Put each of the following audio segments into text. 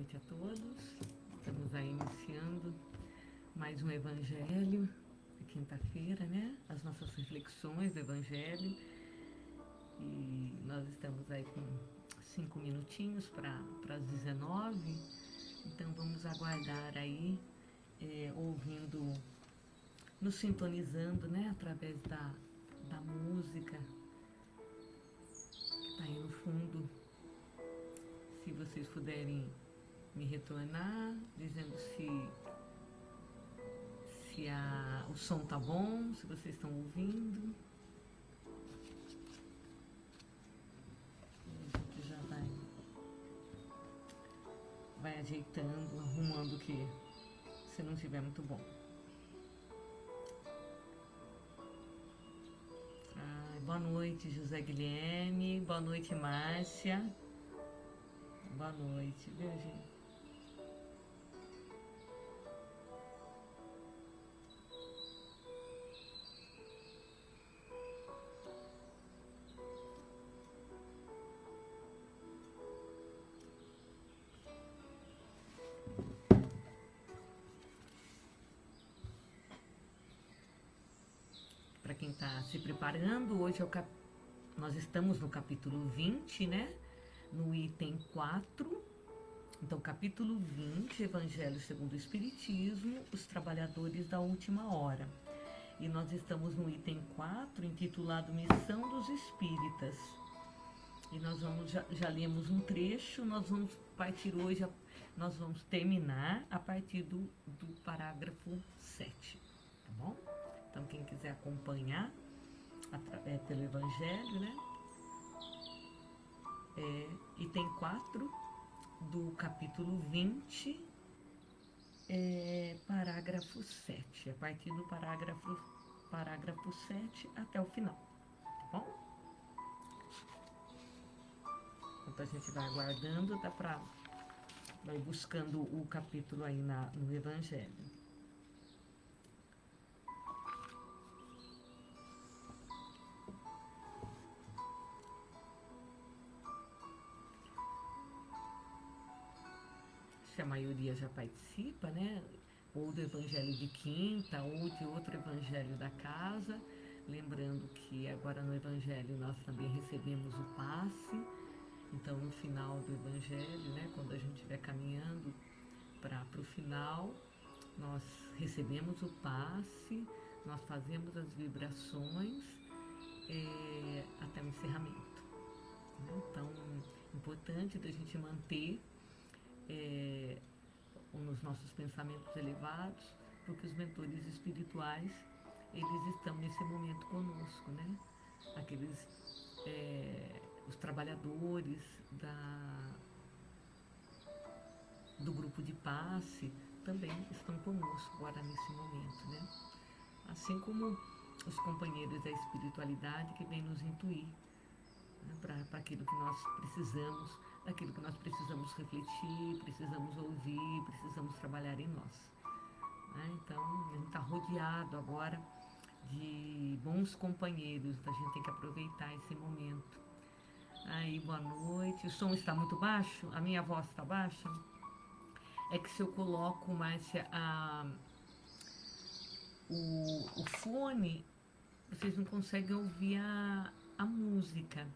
noite a todos. Estamos aí iniciando mais um Evangelho, quinta-feira, né? As nossas reflexões do Evangelho. E nós estamos aí com 5 minutinhos para as 19. Então vamos aguardar aí, ouvindo, nos sintonizando, né? Através da música que está aí no fundo. Se vocês puderem me retornar, dizendo se o som tá bom, se vocês estão ouvindo. A gente já vai ajeitando, arrumando que se não estiver muito bom. Boa noite, José Guilherme. Boa noite, Márcia. Boa noite, viu, gente? Para quem está se preparando, hoje nós estamos no capítulo 20, né? No item 4. Então, capítulo 20, Evangelho segundo o Espiritismo, os trabalhadores da última hora. E nós estamos no item 4, intitulado Missão dos Espíritas. E nós já lemos um trecho, nós vamos partir hoje, nós vamos terminar a partir do parágrafo 7, tá bom? Então, quem quiser acompanhar pelo Evangelho, né? Item 4 do capítulo 20, parágrafo 7, a partir do parágrafo 7 até o final, tá bom? Enquanto a gente vai aguardando, dá para ir buscando o capítulo aí no Evangelho. A maioria já participa, né? Ou do Evangelho de quinta, ou de outro Evangelho da casa. Lembrando que agora no Evangelho nós também recebemos o passe. Então, no final do Evangelho, né? Quando a gente estiver caminhando para o final, nós recebemos o passe, nós fazemos as vibrações até o encerramento, né? Então, importante da gente manter nos nossos pensamentos elevados, porque os mentores espirituais, eles estão nesse momento conosco, né? Os trabalhadores do grupo de passe também estão conosco agora nesse momento, né? Assim como os companheiros da espiritualidade que vêm nos intuir, né, para aquilo que nós precisamos, daquilo que nós precisamos refletir, precisamos ouvir, precisamos trabalhar em nós, né? Então, a gente está rodeado agora de bons companheiros, a gente tem que aproveitar esse momento. Aí, boa noite. O som está muito baixo? A minha voz está baixa? É que se eu coloco, Márcia, o fone, vocês não conseguem ouvir a música,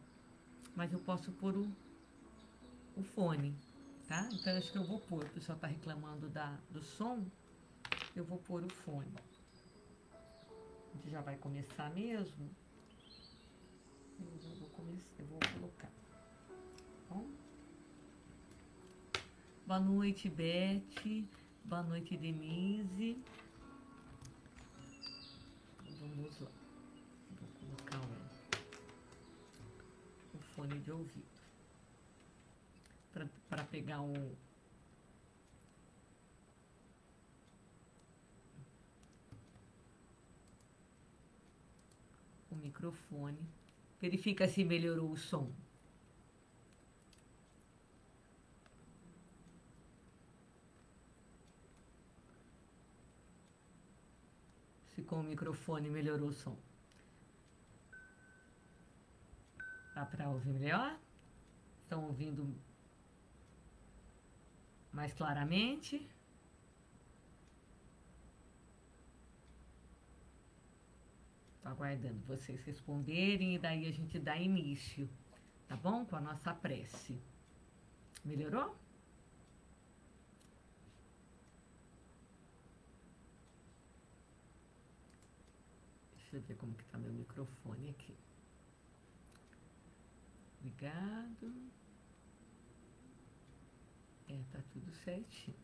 mas eu posso pôr o fone, tá? Então, acho que eu vou pôr. O pessoal está reclamando do som, eu vou pôr o fone. A gente já vai começar mesmo. Eu vou colocar. Tá bom? Boa noite, Beth. Boa noite, Denise. Vamos lá. Vou colocar o fone de ouvido para pegar o microfone. Verifica se melhorou o som. Se com o microfone melhorou o som. Dá para ouvir melhor? Estão ouvindo mais claramente. Estou aguardando vocês responderem e daí a gente dá início, tá bom? Com a nossa prece. Melhorou? Deixa eu ver como que tá meu microfone aqui. Obrigado. Tá tudo certinho.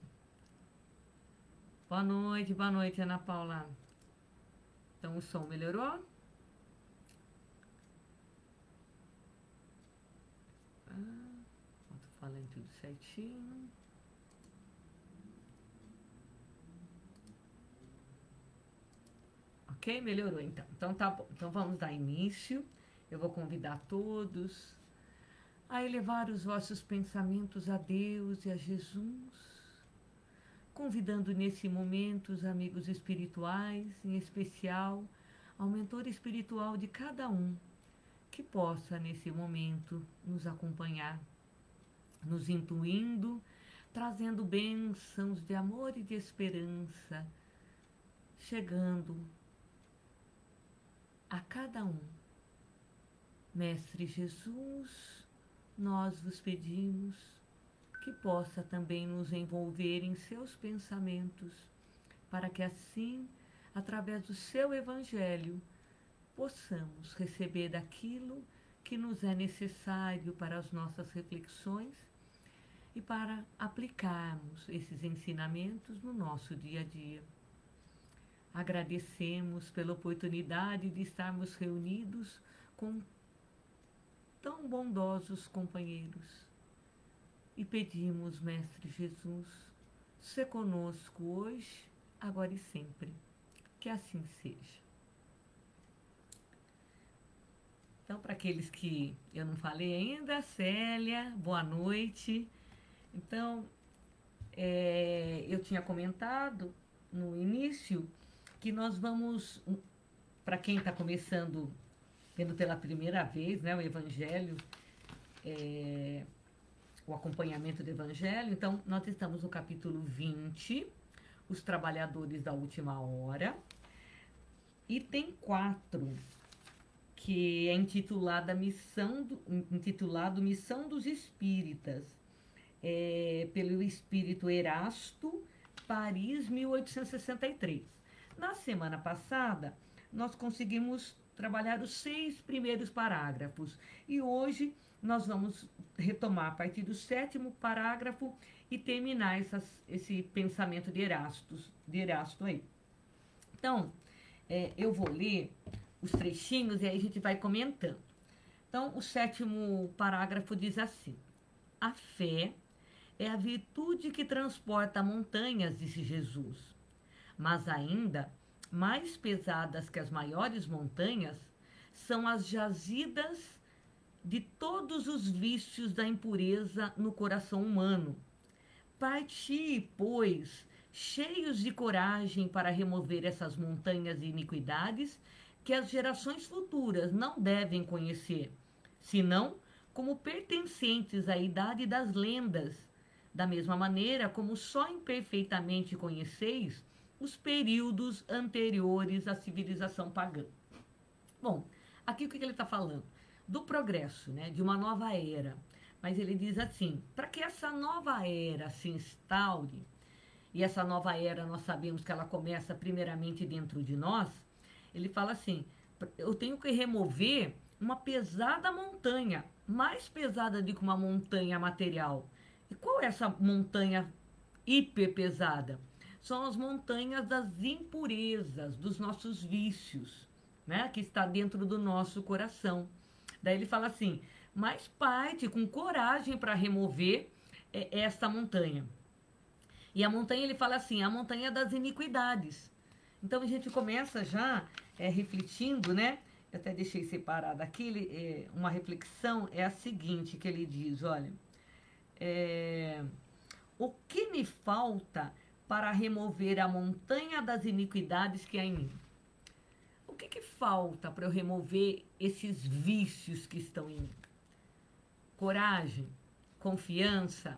Boa noite, Ana Paula. Então o som melhorou? Tô falando tudo certinho. Ok? Melhorou então. Então tá bom. Então vamos dar início. Eu vou convidar todos a elevar os vossos pensamentos a Deus e a Jesus, convidando nesse momento os amigos espirituais, em especial ao mentor espiritual de cada um, que possa nesse momento nos acompanhar, nos intuindo, trazendo bênçãos de amor e de esperança, chegando a cada um. Mestre Jesus, nós vos pedimos que possa também nos envolver em seus pensamentos, para que assim, através do seu Evangelho, possamos receber daquilo que nos é necessário para as nossas reflexões e para aplicarmos esses ensinamentos no nosso dia a dia. Agradecemos pela oportunidade de estarmos reunidos com tão bondosos companheiros e pedimos, Mestre Jesus, se conosco hoje, agora e sempre, que assim seja. Então, para aqueles que eu não falei ainda, Célia, boa noite. Então, eu tinha comentado no início que nós vamos, para quem está começando, vendo pela primeira vez, né, o Evangelho, o acompanhamento do Evangelho, então nós estamos no capítulo 20, os trabalhadores da última hora, item 4, que é intitulado Missão dos Espíritas, pelo Espírito Erasto, Paris, 1863. Na semana passada, nós conseguimos trabalhar os 6 primeiros parágrafos e hoje nós vamos retomar a partir do 7º parágrafo e terminar esse pensamento de Erasto aí. Então, eu vou ler os trechinhos e aí a gente vai comentando. Então, o 7º parágrafo diz assim: a fé é a virtude que transporta montanhas, disse Jesus, mas ainda mais pesadas que as maiores montanhas são as jazidas de todos os vícios da impureza no coração humano. Parti, pois, cheios de coragem para remover essas montanhas de iniquidades que as gerações futuras não devem conhecer, senão como pertencentes à idade das lendas, da mesma maneira como só imperfeitamente conheceis os períodos anteriores à civilização pagã. Bom, aqui o que ele está falando? Do progresso, né? De uma nova era. Mas ele diz assim, para que essa nova era se instaure, e essa nova era nós sabemos que ela começa primeiramente dentro de nós, ele fala assim, eu tenho que remover uma pesada montanha, mais pesada do que uma montanha material. E qual é essa montanha hiper pesada? São as montanhas das impurezas, dos nossos vícios, né? Que está dentro do nosso coração. Daí ele fala assim, mas parte com coragem para remover essa montanha. E a montanha, ele fala assim, a montanha das iniquidades. Então a gente começa já refletindo, né? Eu até deixei separado aqui, uma reflexão é a seguinte, que ele diz, olha, o que me falta para remover a montanha das iniquidades que há em mim? O que falta para eu remover esses vícios que estão em mim? Coragem, confiança,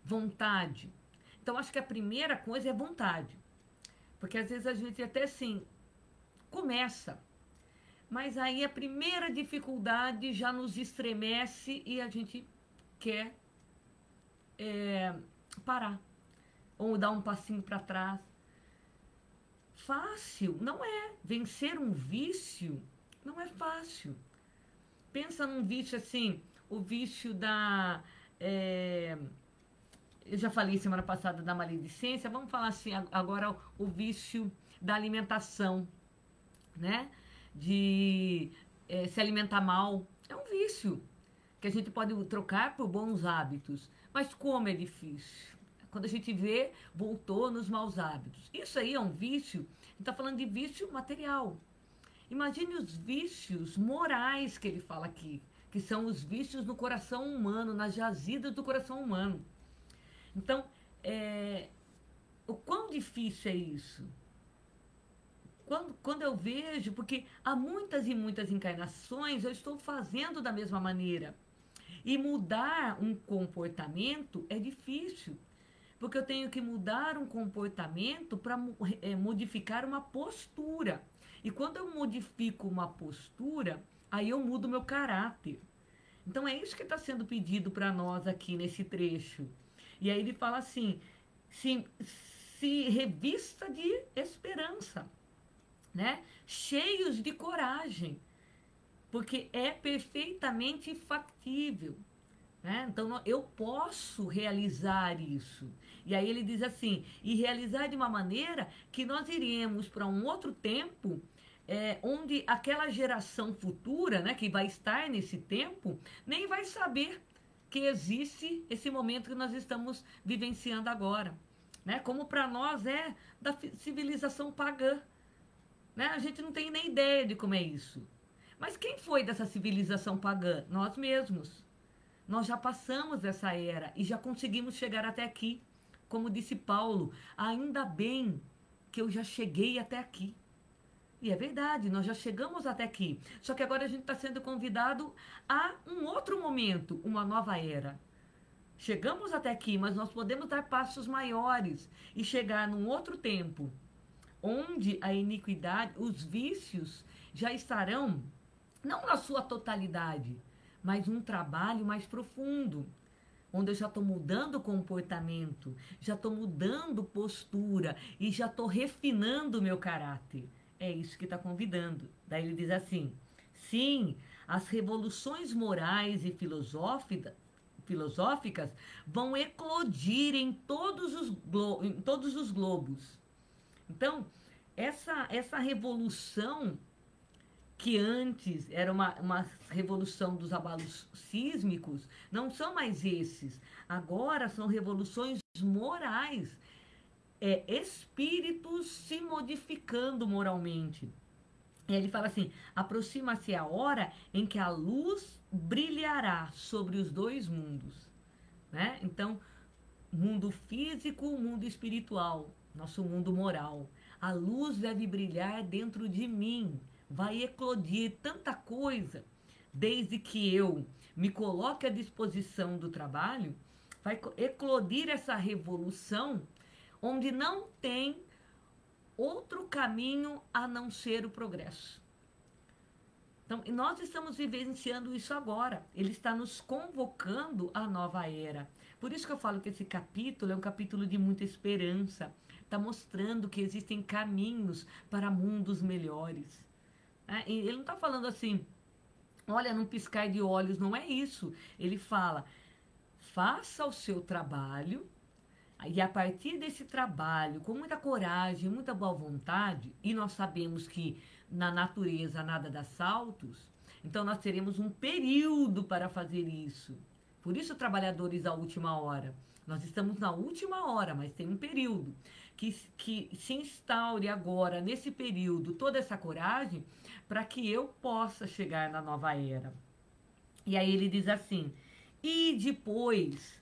vontade. Então, acho que a primeira coisa é vontade. Porque às vezes a gente até assim, começa, mas aí a primeira dificuldade já nos estremece e a gente quer parar. Ou dar um passinho para trás. Fácil, não é. Vencer um vício não é fácil. Pensa num vício assim, o vício da... eu já falei semana passada da maledicência, vamos falar assim agora o vício da alimentação, né? De se alimentar mal. É um vício que a gente pode trocar por bons hábitos. Mas como é difícil. Quando a gente vê, voltou nos maus hábitos. Isso aí é um vício. A gente está falando de vício material. Imagine os vícios morais que ele fala aqui, que são os vícios no coração humano, nas jazidas do coração humano. Então, o quão difícil é isso? Quando eu vejo, porque há muitas e muitas encarnações eu estou fazendo da mesma maneira. E mudar um comportamento é difícil. Porque eu tenho que mudar um comportamento para modificar uma postura. E quando eu modifico uma postura, aí eu mudo o meu caráter. Então é isso que está sendo pedido para nós aqui nesse trecho. E aí ele fala assim, se revista de esperança, né? Cheios de coragem, porque é perfeitamente factível. Então, eu posso realizar isso. E aí ele diz assim, e realizar de uma maneira que nós iremos para um outro tempo, onde aquela geração futura, né, que vai estar nesse tempo, nem vai saber que existe esse momento que nós estamos vivenciando agora. Né? Como para nós é da civilização pagã. Né? A gente não tem nem ideia de como é isso. Mas quem foi dessa civilização pagã? Nós mesmos. Nós já passamos essa era e já conseguimos chegar até aqui. Como disse Paulo, ainda bem que eu já cheguei até aqui. E é verdade, nós já chegamos até aqui. Só que agora a gente está sendo convidado a um outro momento, uma nova era. Chegamos até aqui, mas nós podemos dar passos maiores e chegar num outro tempo, onde a iniquidade, os vícios já estarão, não na sua totalidade, mas um trabalho mais profundo, onde eu já estou mudando o comportamento, já estou mudando postura e já estou refinando o meu caráter. É isso que está convidando. Daí ele diz assim, sim, as revoluções morais e filosóficas vão eclodir em todos os globos. Então, essa revolução que antes era uma revolução dos abalos sísmicos, não são mais esses. Agora são revoluções morais, espíritos se modificando moralmente. E ele fala assim, aproxima-se a hora em que a luz brilhará sobre os dois mundos. Né? Então, mundo físico, mundo espiritual, nosso mundo moral. A luz deve brilhar dentro de mim. Vai eclodir tanta coisa, desde que eu me coloque à disposição do trabalho, vai eclodir essa revolução, onde não tem outro caminho a não ser o progresso. Então, nós estamos vivenciando isso agora. Ele está nos convocando à nova era. Por isso que eu falo que esse capítulo é um capítulo de muita esperança. Está mostrando que existem caminhos para mundos melhores. Ele não está falando assim, olha, num piscar de olhos, não é isso. Ele fala, faça o seu trabalho, e a partir desse trabalho, com muita coragem, muita boa vontade, e nós sabemos que na natureza nada dá saltos, então nós teremos um período para fazer isso. Por isso, trabalhadores da última hora. Nós estamos na última hora, mas tem um período. Que se instaure agora, nesse período, toda essa coragem, para que eu possa chegar na nova era. E aí ele diz assim, e depois,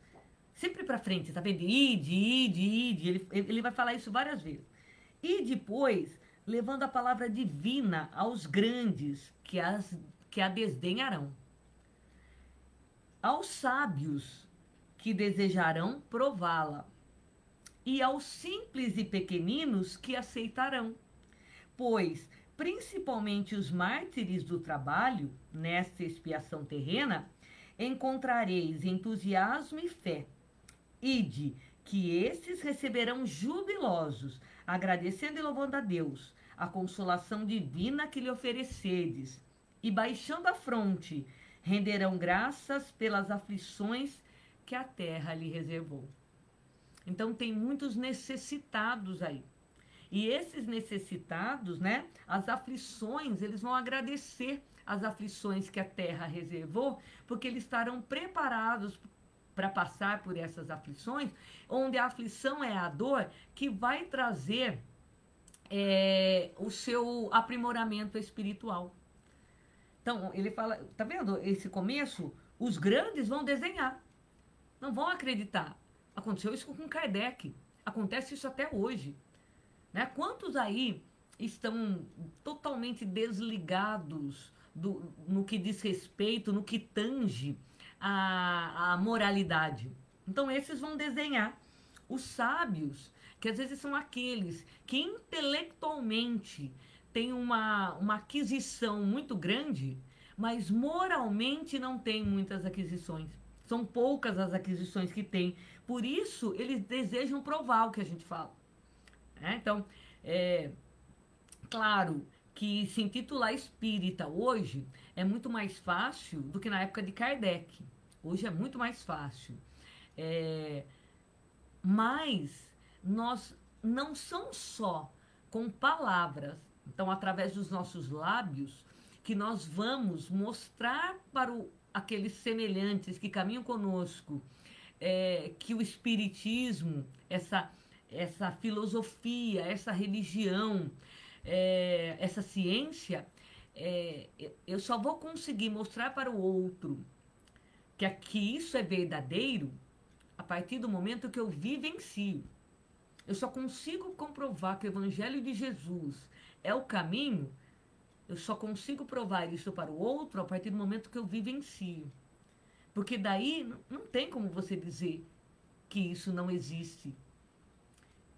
sempre para frente, tá vendo? Ide. Ele vai falar isso várias vezes. E depois, levando a palavra divina aos grandes, que a desdenharão. Aos sábios, que desejarão prová-la. e aos simples e pequeninos que aceitarão. Pois, principalmente os mártires do trabalho, nesta expiação terrena, encontrareis entusiasmo e fé. Ide, que esses receberão jubilosos, agradecendo e louvando a Deus, a consolação divina que lhe oferecedes, e baixando a fronte, renderão graças pelas aflições que a terra lhe reservou. Então tem muitos necessitados aí. E esses necessitados, né, as aflições, eles vão agradecer as aflições que a terra reservou, porque eles estarão preparados para passar por essas aflições, onde a aflição é a dor que vai trazer o seu aprimoramento espiritual. Então, ele fala, tá vendo esse começo? Os grandes vão desenhar, não vão acreditar. Aconteceu isso com Kardec, acontece isso até hoje. Né? Quantos aí estão totalmente desligados no que diz respeito, no que tange a moralidade? Então, esses vão desenhar. Os sábios, que às vezes são aqueles que intelectualmente têm uma aquisição muito grande, mas moralmente não têm muitas aquisições. São poucas as aquisições que têm. Por isso, eles desejam provar o que a gente fala. Então, claro que se intitular espírita hoje é muito mais fácil do que na época de Kardec. Hoje é muito mais fácil. Mas nós não são só com palavras, então através dos nossos lábios, que nós vamos mostrar para aqueles semelhantes que caminham conosco, que o espiritismo, essa filosofia, essa religião, essa ciência, eu só vou conseguir mostrar para o outro que isso é verdadeiro a partir do momento que eu vivencio. Eu só consigo comprovar que o Evangelho de Jesus é o caminho, eu só consigo provar isso para o outro a partir do momento que eu vivencio. Porque daí não tem como você dizer que isso não existe.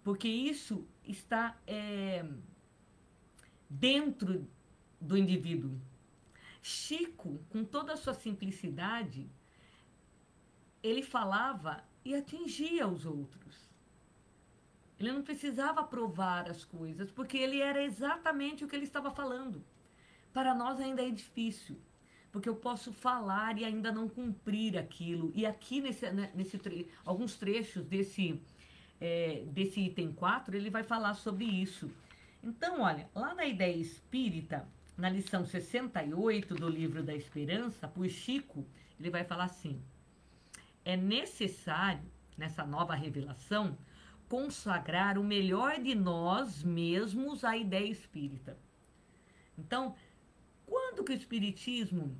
Porque isso está dentro do indivíduo. Chico, com toda a sua simplicidade, ele falava e atingia os outros. Ele não precisava provar as coisas, porque ele era exatamente o que ele estava falando. Para nós ainda é difícil, porque eu posso falar e ainda não cumprir aquilo. E aqui, alguns trechos desse item 4, ele vai falar sobre isso. Então, olha, lá na Ideia Espírita, na lição 68 do Livro da Esperança, por Chico, ele vai falar assim: é necessário, nessa nova revelação, consagrar o melhor de nós mesmos à ideia espírita. Então, quando que o espiritismo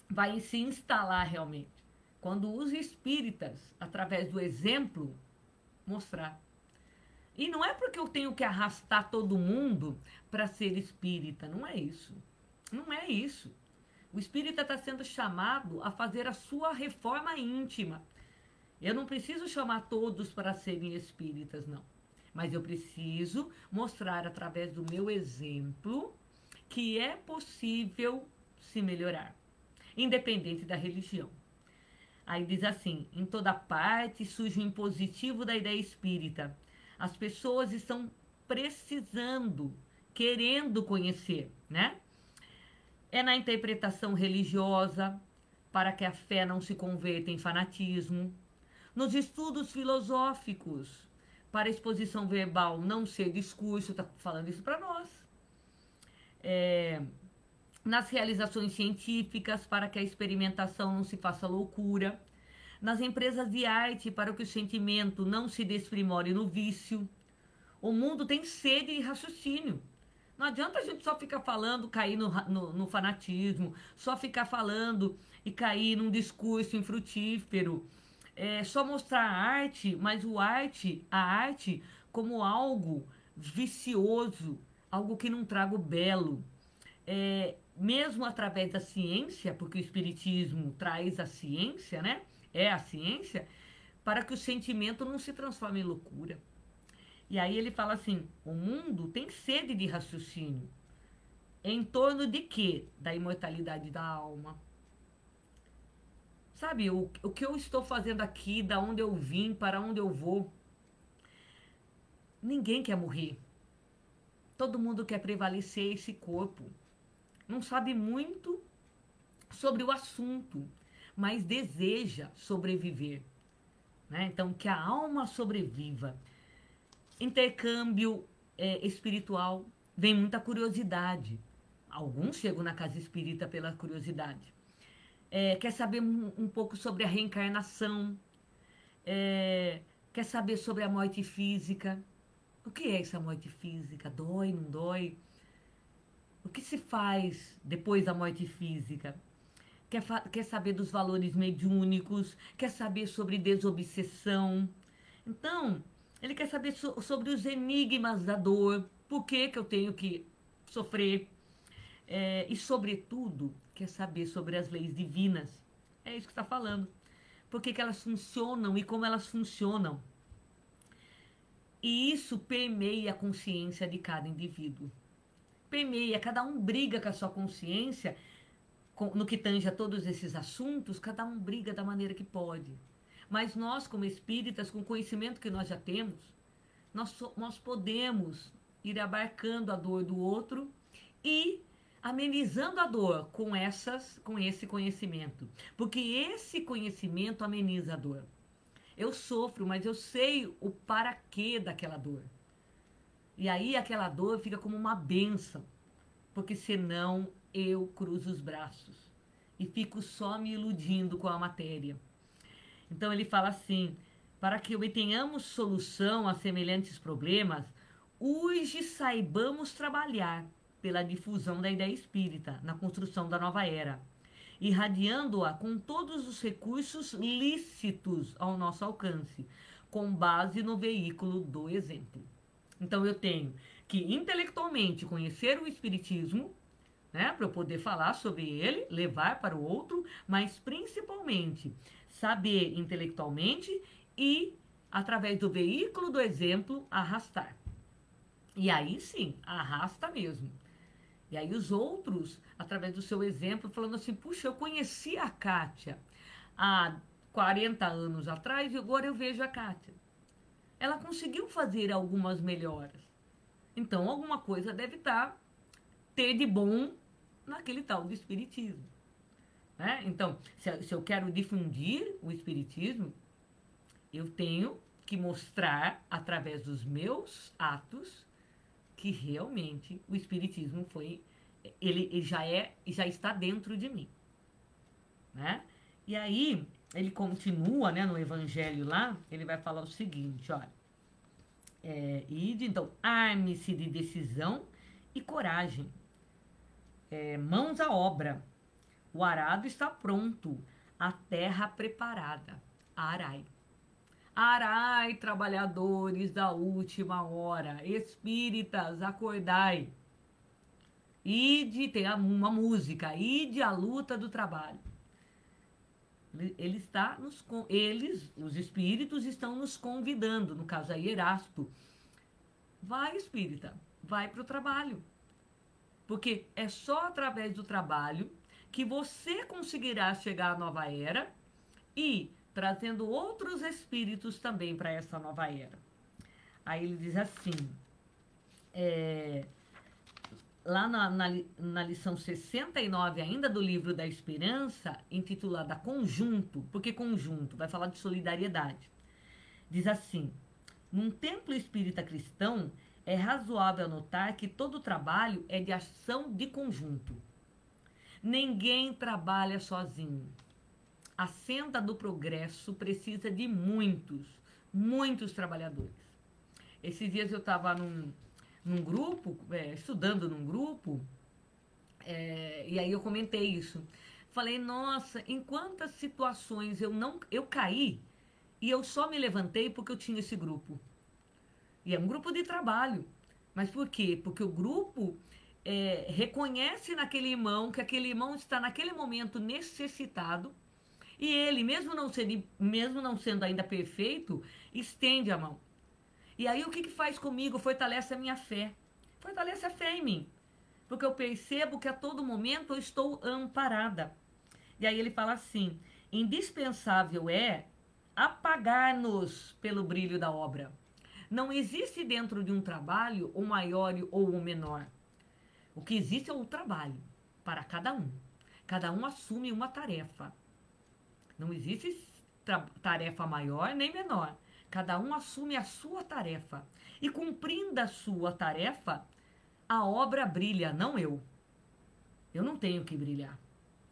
vai se instalar realmente? Quando os espíritas, através do exemplo, mostrar. E não é porque eu tenho que arrastar todo mundo para ser espírita, não é isso. Não é isso. O espírita está sendo chamado a fazer a sua reforma íntima. Eu não preciso chamar todos para serem espíritas, não. Mas eu preciso mostrar através do meu exemplo que é possível se melhorar, independente da religião. Aí diz assim: em toda parte surge o impositivo da ideia espírita. As pessoas estão precisando, querendo conhecer, né? É na interpretação religiosa, para que a fé não se converta em fanatismo. Nos estudos filosóficos, para a exposição verbal não ser discurso, está falando isso para nós. Nas realizações científicas, para que a experimentação não se faça loucura. Nas empresas de arte, para que o sentimento não se desprimore no vício. O mundo tem sede de raciocínio. Não adianta a gente só ficar falando, cair no fanatismo, só ficar falando e cair num discurso infrutífero. Só mostrar a arte, mas a arte como algo vicioso, algo que não traga o belo. Mesmo através da ciência, porque o espiritismo traz a ciência, né? É a ciência, para que o sentimento não se transforme em loucura. E aí ele fala assim, o mundo tem sede de raciocínio. Em torno de quê? Da imortalidade da alma. Sabe, o que eu estou fazendo aqui, da onde eu vim, para onde eu vou. Ninguém quer morrer. Todo mundo quer prevalecer esse corpo. Não sabe muito sobre o assunto, mas deseja sobreviver. Né? Então, que a alma sobreviva. Intercâmbio espiritual, vem muita curiosidade. Alguns chegam na casa espírita pela curiosidade. Quer saber um pouco sobre a reencarnação, quer saber sobre a morte física. O que é essa morte física? Dói, não dói? O que se faz depois da morte física? Quer saber dos valores mediúnicos? Quer saber sobre desobsessão? Então, ele quer saber sobre os enigmas da dor. Por que eu tenho que sofrer? E, sobretudo, quer saber sobre as leis divinas. É isso que está falando. Por que elas funcionam e como elas funcionam. E isso permeia a consciência de cada indivíduo. Permeia, cada um briga com a sua consciência, no que tange a todos esses assuntos, cada um briga da maneira que pode. Mas nós, como espíritas, com o conhecimento que nós já temos, nós podemos ir abarcando a dor do outro e amenizando a dor com esse conhecimento. Porque esse conhecimento ameniza a dor. Eu sofro, mas eu sei o para quê daquela dor. E aí aquela dor fica como uma bênção. Porque senão eu cruzo os braços e fico só me iludindo com a matéria. Então ele fala assim, para que obtenhamos solução a semelhantes problemas, hoje saibamos trabalhar pela difusão da ideia espírita na construção da nova era, irradiando-a com todos os recursos lícitos ao nosso alcance, com base no veículo do exemplo. Então eu tenho que intelectualmente conhecer o espiritismo, né, para eu poder falar sobre ele, levar para o outro, mas principalmente saber intelectualmente e, através do veículo do exemplo, arrastar. E aí sim, arrasta mesmo. E aí os outros, através do seu exemplo, falando assim, puxa, eu conheci a Kátia há 40 anos atrás e agora eu vejo a Kátia. Ela conseguiu fazer algumas melhoras. Então, alguma coisa deve ter de bom naquele tal do espiritismo. Né? Então, se eu quero difundir o espiritismo, eu tenho que mostrar, através dos meus atos, que realmente o espiritismo ele já está dentro de mim. Né? E aí, ele continua, né, no evangelho lá, ele vai falar o seguinte, olha, então, arme-se de decisão e coragem, mãos à obra, o arado está pronto, a terra preparada, arai. Arai, trabalhadores da última hora, espíritas, acordai. Ide, tem uma música, ide à luta do trabalho. Os espíritos estão nos convidando, no caso aí Erasto. Vai, espírita, vai para o trabalho. Porque é só através do trabalho que você conseguirá chegar à nova era e trazendo outros espíritos também para essa nova era. Aí ele diz assim, lá na lição 69 ainda do livro da Esperança, intitulada Conjunto, porque conjunto vai falar de solidariedade. Diz assim, num templo espírita cristão, é razoável notar que todo trabalho é de ação de conjunto. Ninguém trabalha sozinho. A senda do progresso precisa de muitos trabalhadores. Esses dias eu estava num grupo, estudando num grupo, e aí eu comentei isso. Falei, nossa, em quantas situações eu caí e eu só me levantei porque eu tinha esse grupo. E é um grupo de trabalho. Mas por quê? Porque o grupo reconhece naquele irmão que aquele irmão está naquele momento necessitado E ele, mesmo não sendo ainda perfeito, estende a mão. E aí o que que faz comigo? Fortalece a minha fé. Fortalece a fé em mim. Porque eu percebo que a todo momento eu estou amparada. E aí ele fala assim: indispensável é apagar-nos pelo brilho da obra. Não existe dentro de um trabalho o maior ou o menor. O que existe é o trabalho para cada um. Cada um assume uma tarefa. Não existe tarefa maior nem menor. Cada um assume a sua tarefa. E cumprindo a sua tarefa, a obra brilha, não eu. Eu não tenho que brilhar.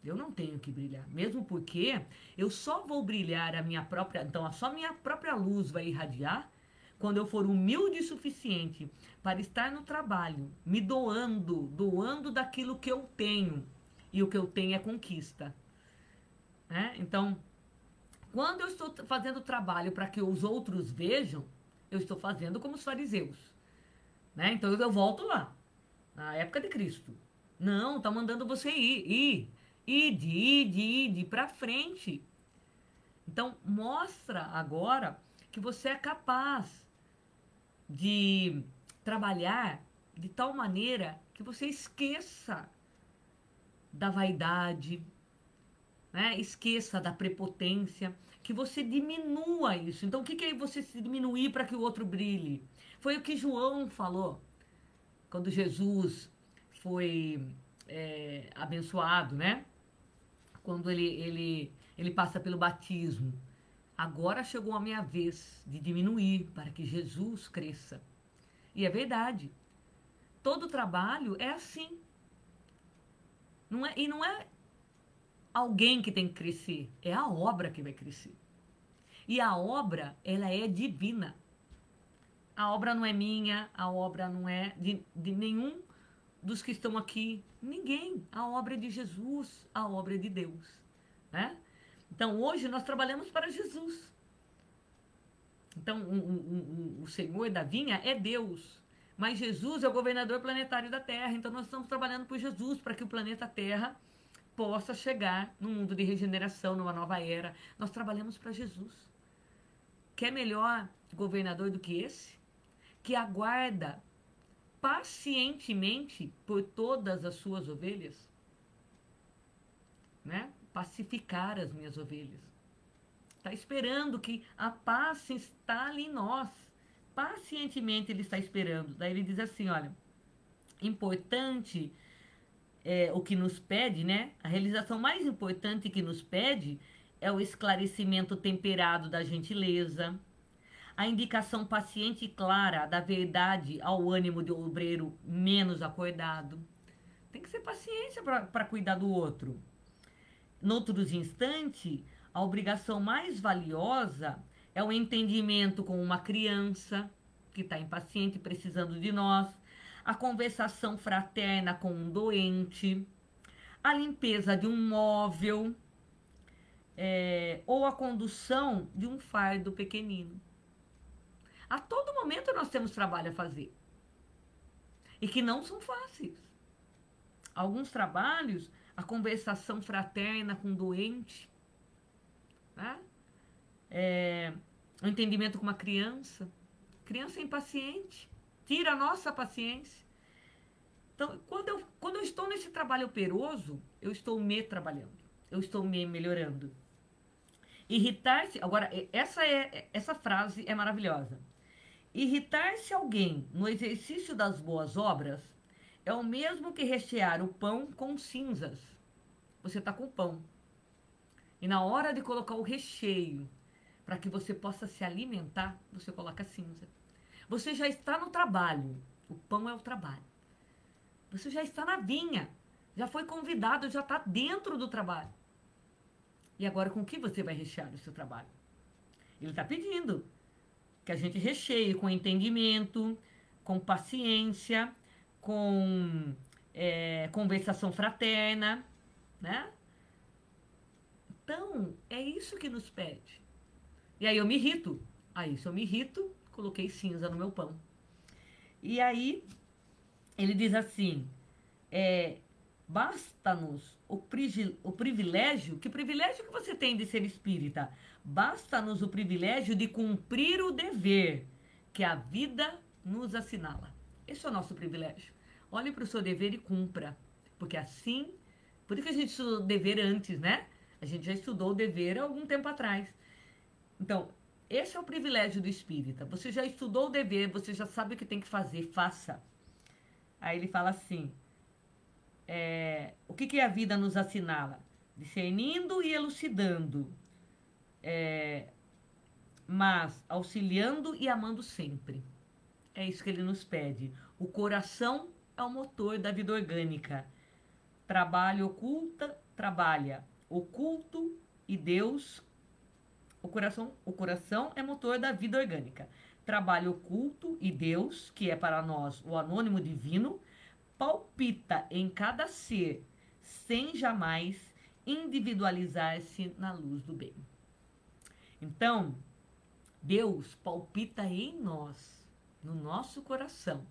Eu não tenho que brilhar. Mesmo porque eu só vou brilhar a minha própria... Então, só a minha própria luz vai irradiar quando eu for humilde o suficiente para estar no trabalho, me doando daquilo que eu tenho. E o que eu tenho é conquista. Né? Então, quando eu estou fazendo trabalho para que os outros vejam, eu estou fazendo como os fariseus. Né? Então, eu volto lá, na época de Cristo. Não, tá mandando você ide para frente. Então, mostra agora que você é capaz de trabalhar de tal maneira que você esqueça da vaidade, né? Esqueça da prepotência, que você diminua isso. Então, o que é você se diminuir para que o outro brilhe? Foi o que João falou quando Jesus foi abençoado, né? Quando ele passa pelo batismo. Agora chegou a minha vez de diminuir para que Jesus cresça. E é verdade. Todo trabalho é assim. Não é alguém que tem que crescer, é a obra que vai crescer. E a obra, ela é divina. A obra não é minha, a obra não é de nenhum dos que estão aqui. Ninguém. A obra é de Jesus, a obra é de Deus. Né? Então, hoje nós trabalhamos para Jesus. Então, o Senhor da vinha é Deus. Mas Jesus é o governador planetário da Terra. Então, nós estamos trabalhando por Jesus para que o planeta Terra possa chegar num mundo de regeneração, numa nova era. Nós trabalhamos para Jesus. Quer melhor governador do que esse? Que aguarda pacientemente por todas as suas ovelhas, né? Pacificar as minhas ovelhas. Está esperando que a paz se instale em nós. Pacientemente ele está esperando. Daí ele diz assim, olha, importante o que nos pede, né? A realização mais importante que nos pede é o esclarecimento temperado da gentileza, a indicação paciente e clara da verdade ao ânimo do obreiro menos acordado. Tem que ser paciência para cuidar do outro. Noutros instantes, a obrigação mais valiosa é o entendimento com uma criança que está impaciente, precisando de nós, a conversação fraterna com um doente, a limpeza de um móvel, ou a condução de um fardo pequenino. A todo momento nós temos trabalho a fazer. E que não são fáceis. Alguns trabalhos, a conversação fraterna com o doente, né? O entendimento com uma criança. Criança é impaciente. Tira a nossa paciência. Então, quando eu estou nesse trabalho operoso, eu estou me trabalhando. Eu estou me melhorando. Irritar-se... Agora, essa frase é maravilhosa. Irritar-se alguém no exercício das boas obras é o mesmo que rechear o pão com cinzas. Você está com pão. E na hora de colocar o recheio, para que você possa se alimentar, você coloca cinza. Você já está no trabalho. O pão é o trabalho. Você já está na vinha. Já foi convidado, já está dentro do trabalho. E agora, com o que você vai rechear o seu trabalho? Ele está pedindo que a gente recheie com entendimento, com paciência, com conversação fraterna, né? Então, é isso que nos pede. E aí eu me irrito. Aí, se eu me irrito, coloquei cinza no meu pão. E aí, ele diz assim, Basta-nos o privilégio, que privilégio que você tem de ser espírita? Basta-nos o privilégio de cumprir o dever que a vida nos assinala. Esse é o nosso privilégio. Olhe para o seu dever e cumpra. Porque assim, por isso que a gente estudou o dever antes, né? A gente já estudou o dever há algum tempo atrás. Então, esse é o privilégio do espírita. Você já estudou o dever, você já sabe o que tem que fazer, faça. Aí ele fala assim, o que a vida nos assinala? Discernindo e elucidando, mas auxiliando e amando sempre. É isso que ele nos pede. O coração é o motor da vida orgânica. Trabalha oculto e Deus. O coração é motor da vida orgânica. Trabalho oculto e Deus, que é para nós o anônimo divino, palpita em cada ser, sem jamais individualizar-se na luz do bem. Então, Deus palpita em nós, no nosso coração,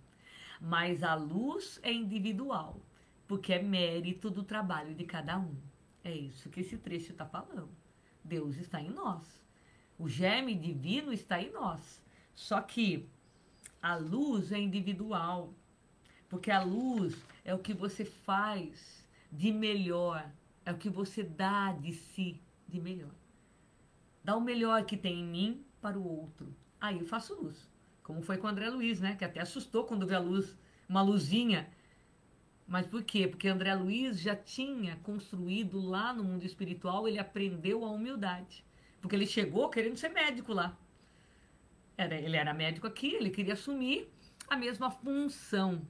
mas a luz é individual, porque é mérito do trabalho de cada um. É isso que esse trecho está falando. Deus está em nós. O germe divino está em nós. Só que a luz é individual, porque a luz é o que você faz de melhor, é o que você dá de si de melhor. Dá o melhor que tem em mim para o outro. Aí eu faço luz. Como foi com o André Luiz, né? Que até assustou quando viu a luz, uma luzinha. Mas por quê? Porque André Luiz já tinha construído lá no mundo espiritual, ele aprendeu a humildade. Porque ele chegou querendo ser médico lá. Ele era médico aqui, ele queria assumir a mesma função.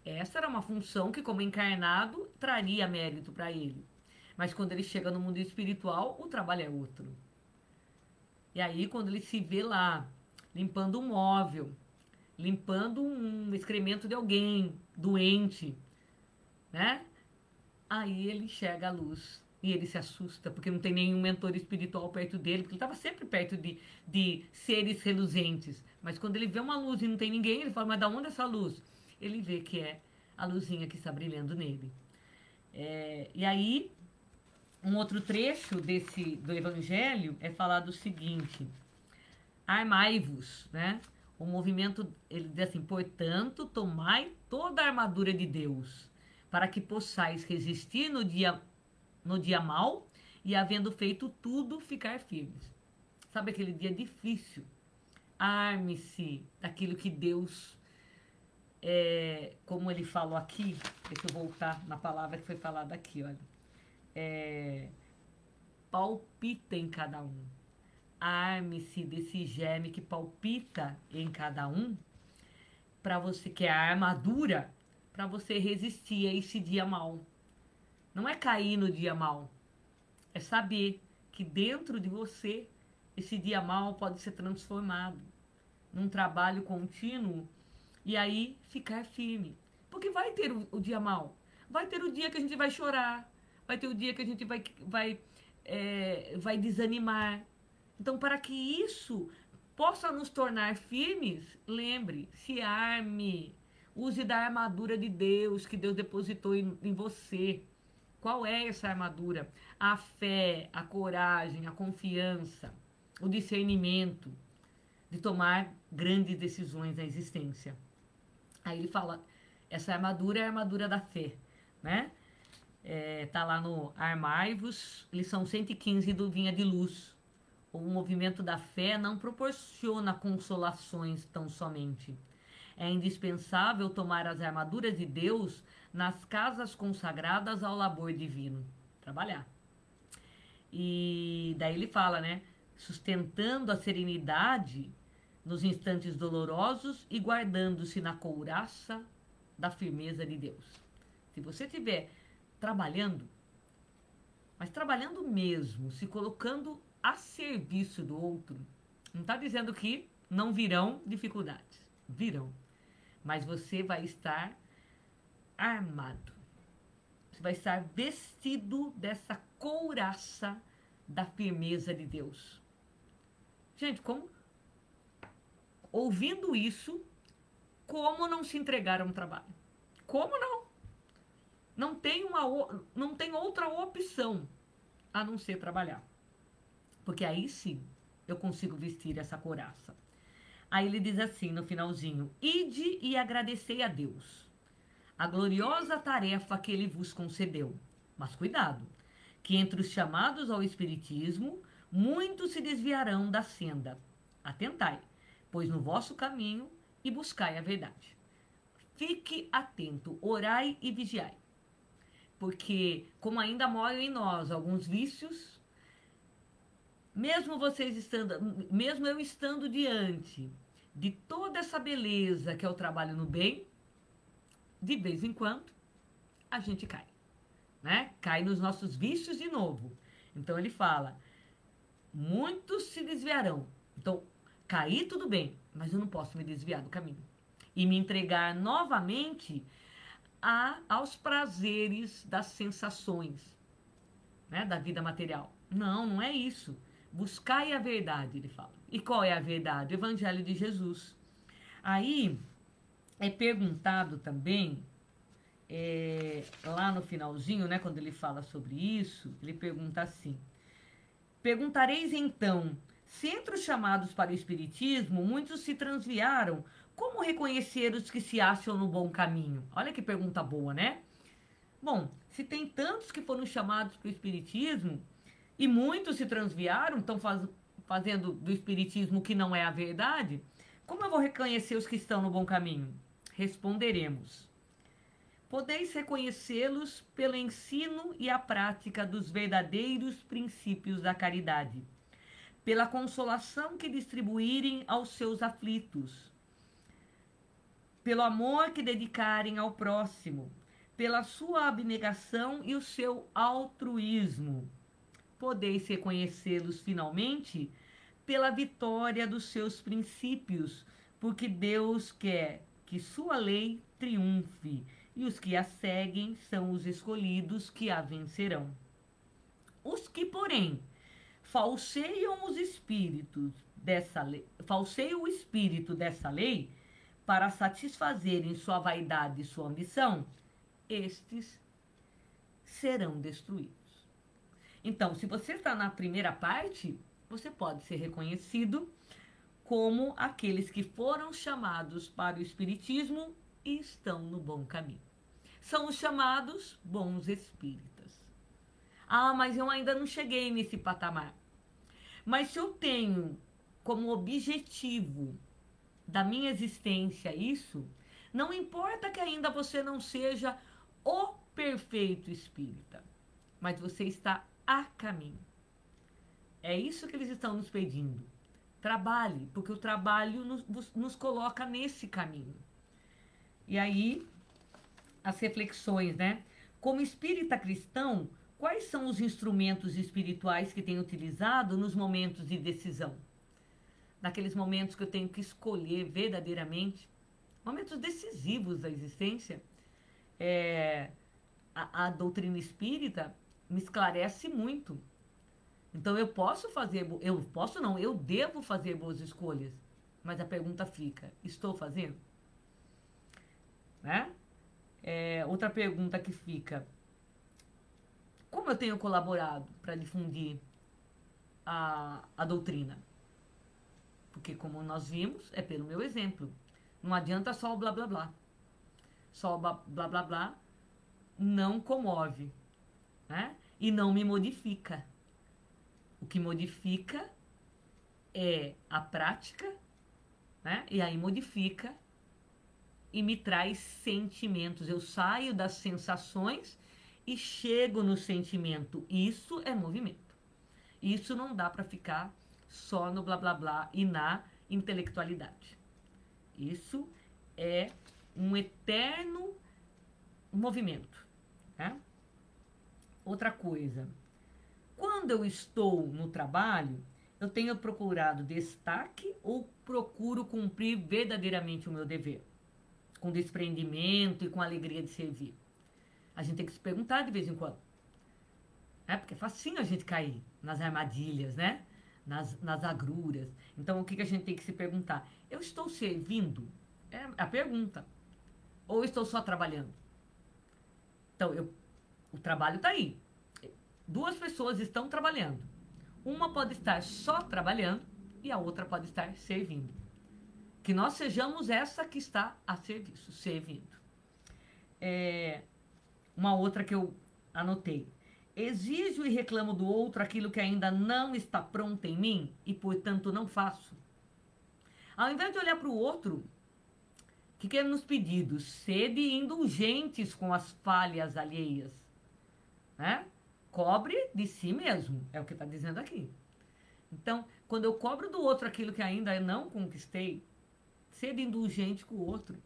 Essa era uma função que, como encarnado, traria mérito para ele. Mas quando ele chega no mundo espiritual, o trabalho é outro. E aí, quando ele se vê lá, limpando um móvel, limpando um excremento de alguém doente, né? Aí ele enxerga a luz e ele se assusta, porque não tem nenhum mentor espiritual perto dele, porque ele estava sempre perto de seres reluzentes. Mas quando ele vê uma luz e não tem ninguém, ele fala, mas da onde é essa luz? Ele vê que é a luzinha que está brilhando nele. E aí, um outro trecho do Evangelho é falar do seguinte, armai-vos, né? O movimento, ele diz assim, portanto, tomai toda a armadura de Deus, para que possais resistir no dia mau e, havendo feito tudo, ficar firmes. Sabe aquele dia difícil? Arme-se daquilo que Deus, como ele falou aqui, deixa eu voltar na palavra que foi falada aqui, olha. Palpita em cada um. Arme-se desse germe que palpita em cada um, para você, que é a armadura, para você resistir a esse dia mau. Não é cair no dia mau, é saber que dentro de você esse dia mau pode ser transformado num trabalho contínuo e aí ficar firme. Porque vai ter o dia mau, vai ter o dia que a gente vai chorar, vai ter o dia que a gente vai desanimar. Então, para que isso possa nos tornar firmes, lembre, se arme, use da armadura de Deus que Deus depositou em você. Qual é essa armadura? A fé, a coragem, a confiança, o discernimento de tomar grandes decisões na existência. Aí ele fala, essa armadura é a armadura da fé, né? Tá lá no Armai-vos, lição 115 do Vinha de Luz. O movimento da fé não proporciona consolações tão somente. É indispensável tomar as armaduras de Deus nas casas consagradas ao labor divino. Trabalhar. E daí ele fala, né? Sustentando a serenidade nos instantes dolorosos e guardando-se na couraça da firmeza de Deus. Se você estiver trabalhando, mas trabalhando mesmo, se colocando a serviço do outro, não está dizendo que não virão dificuldades. Virão. Mas você vai estar armado. Você vai estar vestido dessa couraça da firmeza de Deus. Gente, como? Ouvindo isso, como não se entregar a um trabalho? Como não? Não tem outra opção a não ser trabalhar. Porque aí sim eu consigo vestir essa couraça. Aí ele diz assim no finalzinho: ide e agradecei a Deus a gloriosa tarefa que ele vos concedeu. Mas cuidado, que entre os chamados ao Espiritismo, muitos se desviarão da senda. Atentai, pois no vosso caminho e buscai a verdade. Fique atento, orai e vigiai. Porque, como ainda moram em nós alguns vícios, mesmo eu estando diante de toda essa beleza que é o trabalho no bem, de vez em quando a gente cai, né? Cai nos nossos vícios de novo. Então ele fala: muitos se desviarão. Então, cair tudo bem, mas eu não posso me desviar do caminho e me entregar novamente aos prazeres das sensações, né, da vida material. Não, não é isso. Buscai a verdade, ele fala. E qual é a verdade? O Evangelho de Jesus. Aí é perguntado também, lá no finalzinho, né, quando ele fala sobre isso, ele pergunta assim: perguntareis então, se entre os chamados para o Espiritismo, muitos se transviaram, como reconhecer os que se acham no bom caminho? Olha que pergunta boa, né? Bom, se tem tantos que foram chamados para o Espiritismo e muitos se transviaram, estão fazendo do Espiritismo o que não é a verdade, como eu vou reconhecer os que estão no bom caminho? Responderemos: podeis reconhecê-los pelo ensino e a prática dos verdadeiros princípios da caridade, pela consolação que distribuírem aos seus aflitos, pelo amor que dedicarem ao próximo, pela sua abnegação e o seu altruísmo. Podeis reconhecê-los finalmente pela vitória dos seus princípios, porque Deus quer que sua lei triunfe, e os que a seguem são os escolhidos que a vencerão. Os que, porém, falseiam o espírito dessa lei para satisfazerem sua vaidade e sua ambição, estes serão destruídos. Então, se você está na primeira parte, você pode ser reconhecido como aqueles que foram chamados para o Espiritismo e estão no bom caminho. São os chamados bons espíritas. Ah, mas eu ainda não cheguei nesse patamar. Mas se eu tenho como objetivo da minha existência isso, não importa que ainda você não seja o perfeito espírita, mas você está a caminho. É isso que eles estão nos pedindo. Trabalhe, porque o trabalho nos coloca nesse caminho. E aí, as reflexões, né? Como espírita cristão, quais são os instrumentos espirituais que tenho utilizado nos momentos de decisão? Naqueles momentos que eu tenho que escolher verdadeiramente, momentos decisivos da existência, a doutrina espírita me esclarece muito. Então eu devo fazer boas escolhas. Mas a pergunta fica: estou fazendo? Né? Outra pergunta que fica: como eu tenho colaborado para difundir a doutrina? Porque, como nós vimos, é pelo meu exemplo. Não adianta só o blá blá blá. Só o blá blá blá não comove, né? E não me modifica. O que modifica é a prática, né? E aí modifica e me traz sentimentos. Eu saio das sensações e chego no sentimento. Isso é movimento. Isso não dá para ficar só no blá blá blá e na intelectualidade. Isso é um eterno movimento, né? Outra coisa, quando eu estou no trabalho, eu tenho procurado destaque ou procuro cumprir verdadeiramente o meu dever, com desprendimento e com alegria de servir? A gente tem que se perguntar de vez em quando, porque é facinho a gente cair nas armadilhas, né? Nas agruras. Então, o que a gente tem que se perguntar? Eu estou servindo? É a pergunta. Ou estou só trabalhando? Então, o trabalho está aí. Duas pessoas estão trabalhando. Uma pode estar só trabalhando e a outra pode estar servindo. Que nós sejamos essa que está a serviço, servindo. Uma outra que eu anotei. Exijo e reclamo do outro aquilo que ainda não está pronto em mim e, portanto, não faço. Ao invés de olhar para o outro, o que é nos pedidos? Sede indulgentes com as falhas alheias. Né? Cobre de si mesmo, é o que está dizendo aqui. Então, quando eu cobro do outro aquilo que ainda não conquistei, sede indulgente com o outro.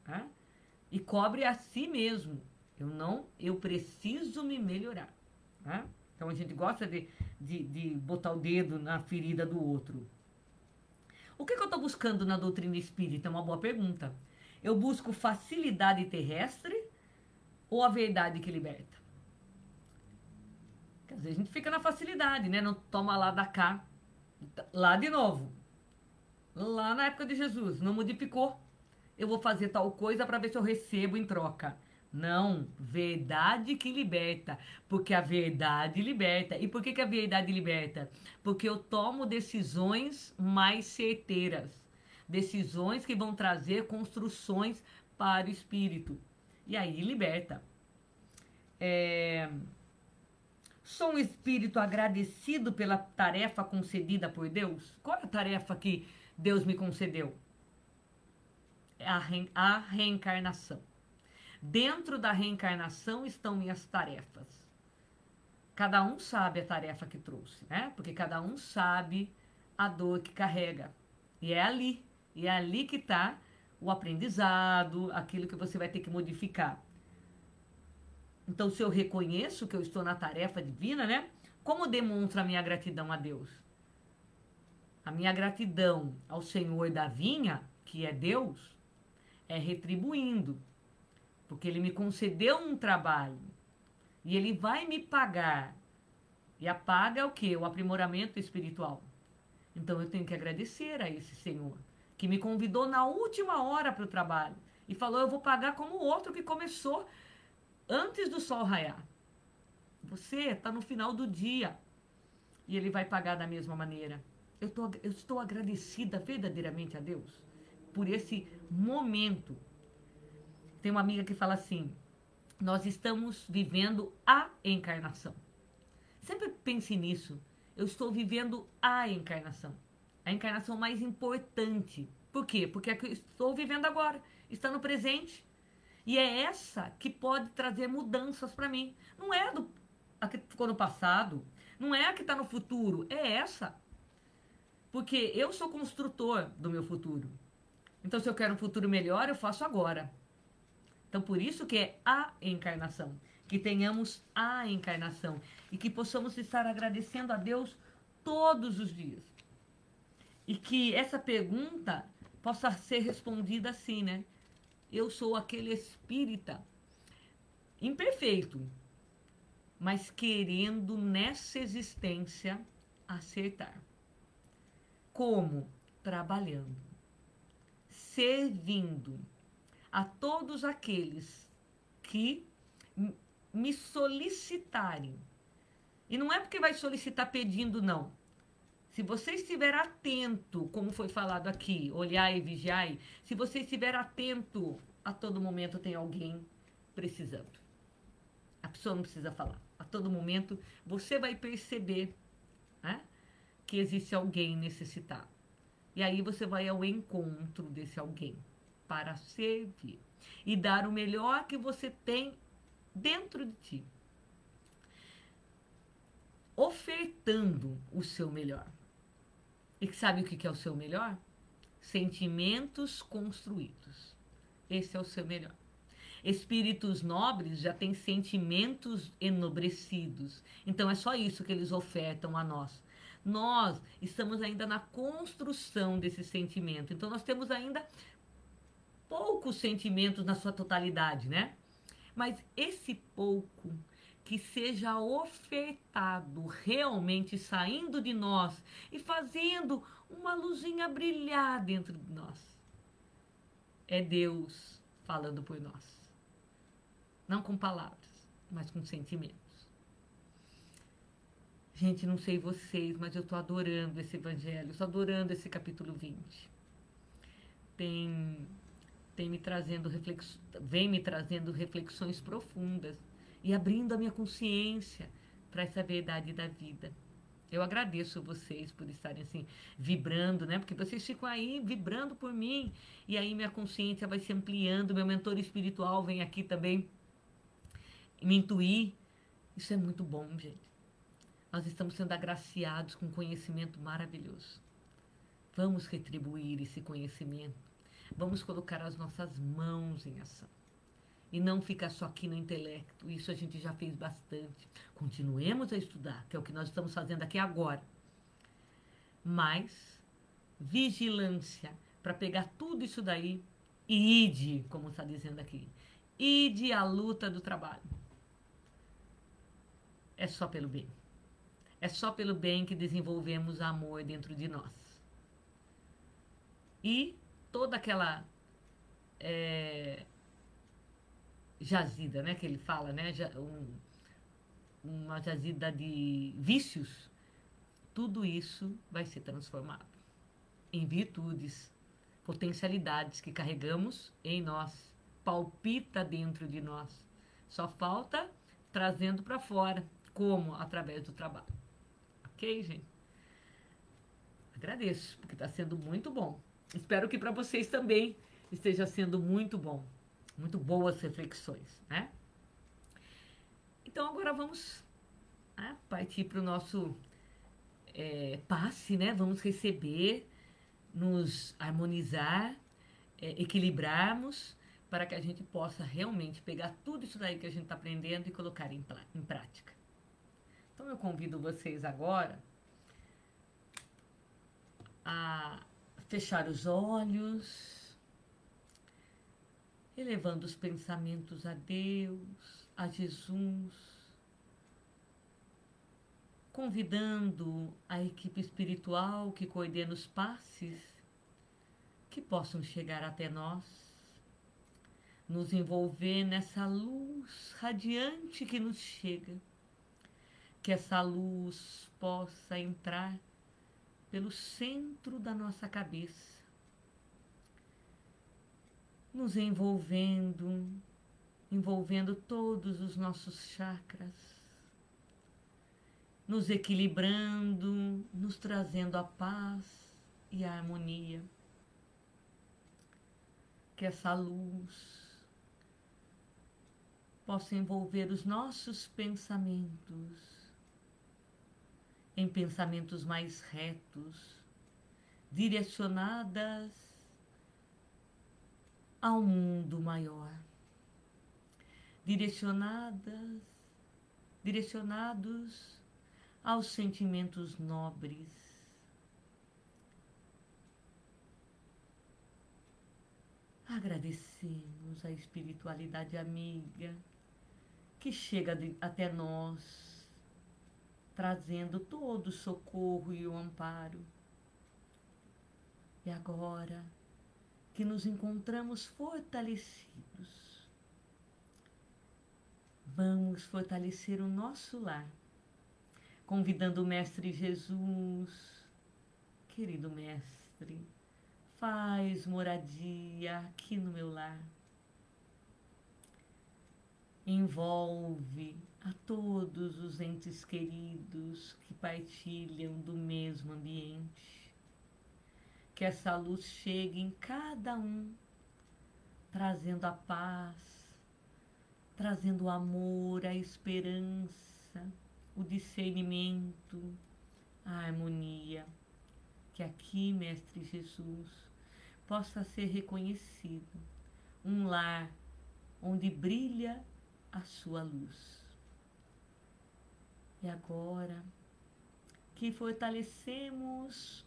Né? E cobre a si mesmo. Eu preciso me melhorar. Né? Então, a gente gosta de botar o dedo na ferida do outro. O que eu estou buscando na doutrina espírita? É uma boa pergunta. Eu busco facilidade terrestre ou a verdade que liberta? Quer dizer, a gente fica na facilidade, né? Não toma lá da cá. Lá de novo. Lá na época de Jesus. Não modificou. Eu vou fazer tal coisa para ver se eu recebo em troca. Não. Verdade que liberta. Porque a verdade liberta. E por que a verdade liberta? Porque eu tomo decisões mais certeiras. Decisões que vão trazer construções para o espírito. E aí liberta. Sou um espírito agradecido pela tarefa concedida por Deus? Qual é a tarefa que Deus me concedeu? É a reencarnação. Dentro da reencarnação estão minhas tarefas. Cada um sabe a tarefa que trouxe, né? Porque cada um sabe a dor que carrega. E é ali que está o aprendizado, aquilo que você vai ter que modificar. Então, se eu reconheço que eu estou na tarefa divina, né? Como demonstra a minha gratidão a Deus? A minha gratidão ao Senhor da vinha, que é Deus, é retribuindo. Porque Ele me concedeu um trabalho. E Ele vai me pagar. E a paga é o quê? O aprimoramento espiritual. Então, eu tenho que agradecer a esse Senhor, que me convidou na última hora para o trabalho. E falou, eu vou pagar como o outro que começou antes do sol raiar. Você está no final do dia. E Ele vai pagar da mesma maneira. Eu estou agradecida verdadeiramente a Deus por esse momento. Tem uma amiga que fala assim, nós estamos vivendo a encarnação. Sempre pense nisso. Eu estou vivendo a encarnação. A encarnação mais importante. Por quê? Porque é a que eu estou vivendo agora. Está no presente. E é essa que pode trazer mudanças para mim. Não é a que ficou no passado. Não é a que está no futuro. É essa. Porque eu sou construtor do meu futuro. Então, se eu quero um futuro melhor, eu faço agora. Então, por isso que é a encarnação. Que tenhamos a encarnação. E que possamos estar agradecendo a Deus todos os dias. E que essa pergunta possa ser respondida assim, né? Eu sou aquele espírita imperfeito, mas querendo nessa existência acertar. Como? Trabalhando, servindo a todos aqueles que me solicitarem. E não é porque vai solicitar pedindo, não. Se você estiver atento, como foi falado aqui, olhar e vigiar, se você estiver atento, a todo momento tem alguém precisando. A pessoa não precisa falar. A todo momento você vai perceber, né, que existe alguém necessitado. E aí você vai ao encontro desse alguém para servir e dar o melhor que você tem dentro de ti. Ofertando o seu melhor. E sabe o que é o seu melhor? Sentimentos construídos. Esse é o seu melhor. Espíritos nobres já têm sentimentos enobrecidos. Então é só isso que eles ofertam a nós. Nós estamos ainda na construção desse sentimento. Então nós temos ainda poucos sentimentos na sua totalidade, né? Mas esse pouco que seja ofertado realmente saindo de nós e fazendo uma luzinha brilhar dentro de nós. É Deus falando por nós. não com palavras, mas com sentimentos. Gente, não sei vocês, mas eu estou adorando esse evangelho, estou adorando esse capítulo 20. Vem me trazendo reflexões profundas e abrindo a minha consciência para essa verdade da vida. Eu agradeço vocês por estarem assim, vibrando, né? Porque vocês ficam aí vibrando por mim. E aí minha consciência vai se ampliando, meu mentor espiritual vem aqui também me intuir. Isso é muito bom, gente. Nós estamos sendo agraciados com conhecimento maravilhoso. Vamos retribuir esse conhecimento. Vamos colocar as nossas mãos em ação. E não ficar só aqui no intelecto. Isso a gente já fez bastante. Continuemos a estudar, que é o que nós estamos fazendo aqui agora. Mas vigilância para pegar tudo isso daí e ide, como está dizendo aqui. Ide à luta do trabalho. É só pelo bem. É só pelo bem que desenvolvemos amor dentro de nós. E toda aquela jazida, né, que ele fala, né, uma jazida de vícios, tudo isso vai ser transformado em virtudes, potencialidades que carregamos em nós, palpita dentro de nós. Só falta trazendo para fora, como? Através do trabalho. Ok, gente? Agradeço, porque está sendo muito bom. Espero que para vocês também esteja sendo muito bom. Muito boas reflexões, né? Então agora vamos partir para o nosso passe, né? Vamos receber, nos harmonizar, equilibrarmos, para que a gente possa realmente pegar tudo isso daí que a gente está aprendendo e colocar em prática. Então eu convido vocês agora a fechar os olhos, elevando os pensamentos a Deus, a Jesus, convidando a equipe espiritual que coordena os passes, que possam chegar até nós, nos envolver nessa luz radiante que nos chega, que essa luz possa entrar pelo centro da nossa cabeça, nos envolvendo todos os nossos chakras, nos equilibrando, nos trazendo a paz e a harmonia. Que essa luz possa envolver os nossos pensamentos em pensamentos mais retos, direcionadas ao mundo maior, direcionados aos sentimentos nobres. Agradecemos a espiritualidade amiga que chega até nós, trazendo todo o socorro e o amparo. E agora que nos encontramos fortalecidos, vamos fortalecer o nosso lar, convidando o Mestre Jesus, querido Mestre, faz moradia aqui no meu lar. Envolve a todos os entes queridos que partilham do mesmo ambiente. Que essa luz chegue em cada um, trazendo a paz, trazendo o amor, a esperança, o discernimento, a harmonia. Que aqui, Mestre Jesus, possa ser reconhecido um lar onde brilha a sua luz. E agora que fortalecemos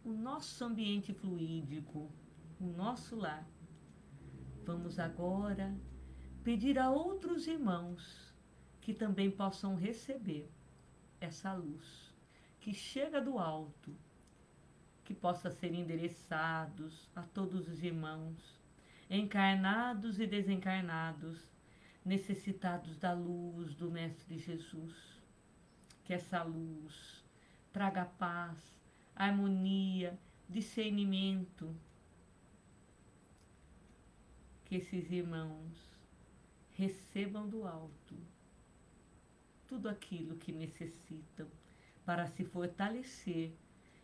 o nosso ambiente fluídico, o nosso lar, vamos agora pedir a outros irmãos que também possam receber essa luz que chega do alto, que possa ser endereçados a todos os irmãos, encarnados e desencarnados, necessitados da luz do Mestre Jesus. Que essa luz traga paz, harmonia, discernimento. Que esses irmãos recebam do alto tudo aquilo que necessitam para se fortalecer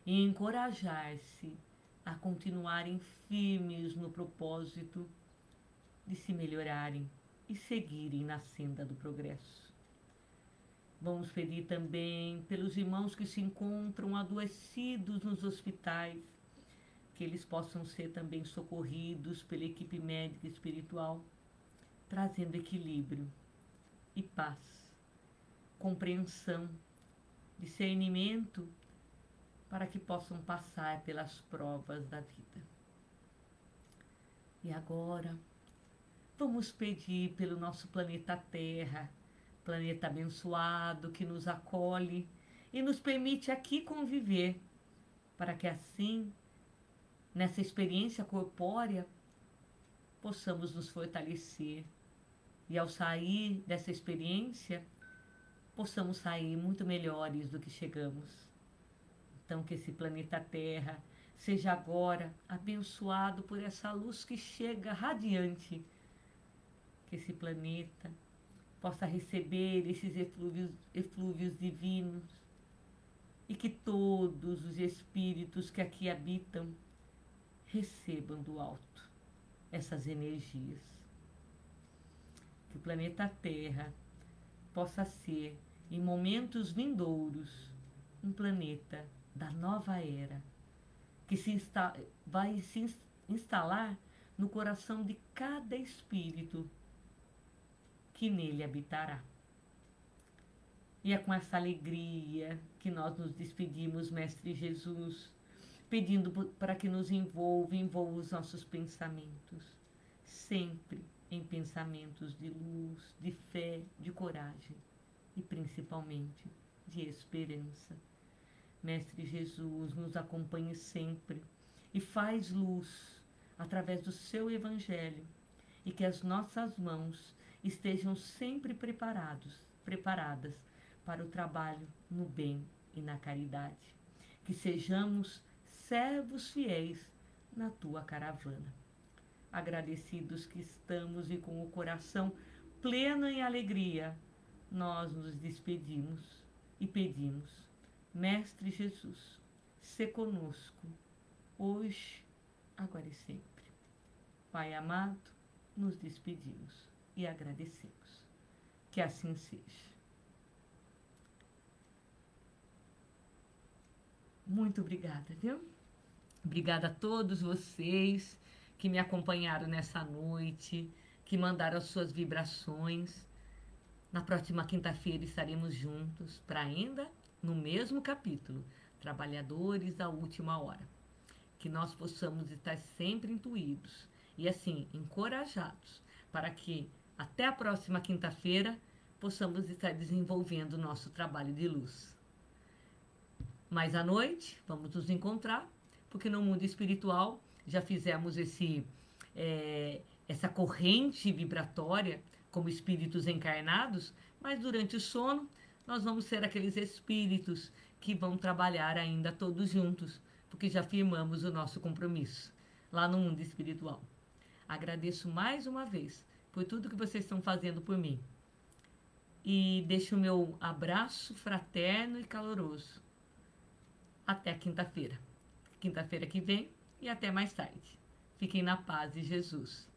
e encorajar-se a continuarem firmes no propósito de se melhorarem e seguirem na senda do progresso. Vamos pedir também pelos irmãos que se encontram adoecidos nos hospitais, que eles possam ser também socorridos pela equipe médica e espiritual, trazendo equilíbrio e paz, compreensão, discernimento, para que possam passar pelas provas da vida. E agora, vamos pedir pelo nosso planeta Terra, planeta abençoado que nos acolhe e nos permite aqui conviver, para que assim, nessa experiência corpórea, possamos nos fortalecer e ao sair dessa experiência, possamos sair muito melhores do que chegamos. Então, que esse planeta Terra seja agora abençoado por essa luz que chega radiante, que esse planeta possa receber esses eflúvios divinos e que todos os espíritos que aqui habitam recebam do alto essas energias. Que o planeta Terra possa ser, em momentos vindouros, um planeta da nova era, que vai se instalar no coração de cada espírito que nele habitará. E é com essa alegria que nós nos despedimos, Mestre Jesus, pedindo para que nos envolva os nossos pensamentos, sempre em pensamentos de luz, de fé, de coragem e principalmente de esperança. Mestre Jesus, nos acompanhe sempre e faz luz através do seu Evangelho e que as nossas mãos estejam sempre preparadas para o trabalho no bem e na caridade. Que sejamos servos fiéis na tua caravana. Agradecidos que estamos e com o coração pleno em alegria, nós nos despedimos e pedimos: Mestre Jesus, sê conosco, hoje, agora e sempre. Pai amado, nos despedimos e agradecemos. Que assim seja. Muito obrigada, viu? Obrigada a todos vocês que me acompanharam nessa noite, que mandaram as suas vibrações. Na próxima quinta-feira estaremos juntos para ainda no mesmo capítulo, Trabalhadores da Última Hora. Que nós possamos estar sempre intuídos e assim encorajados para que até a próxima quinta-feira possamos estar desenvolvendo o nosso trabalho de luz. Mas à noite vamos nos encontrar, porque no mundo espiritual já fizemos essa corrente vibratória como espíritos encarnados, mas durante o sono nós vamos ser aqueles espíritos que vão trabalhar ainda todos juntos, porque já firmamos o nosso compromisso lá no mundo espiritual. Agradeço mais uma vez por tudo que vocês estão fazendo por mim. E deixo o meu abraço fraterno e caloroso. Até quinta-feira que vem e até mais tarde. Fiquem na paz de Jesus.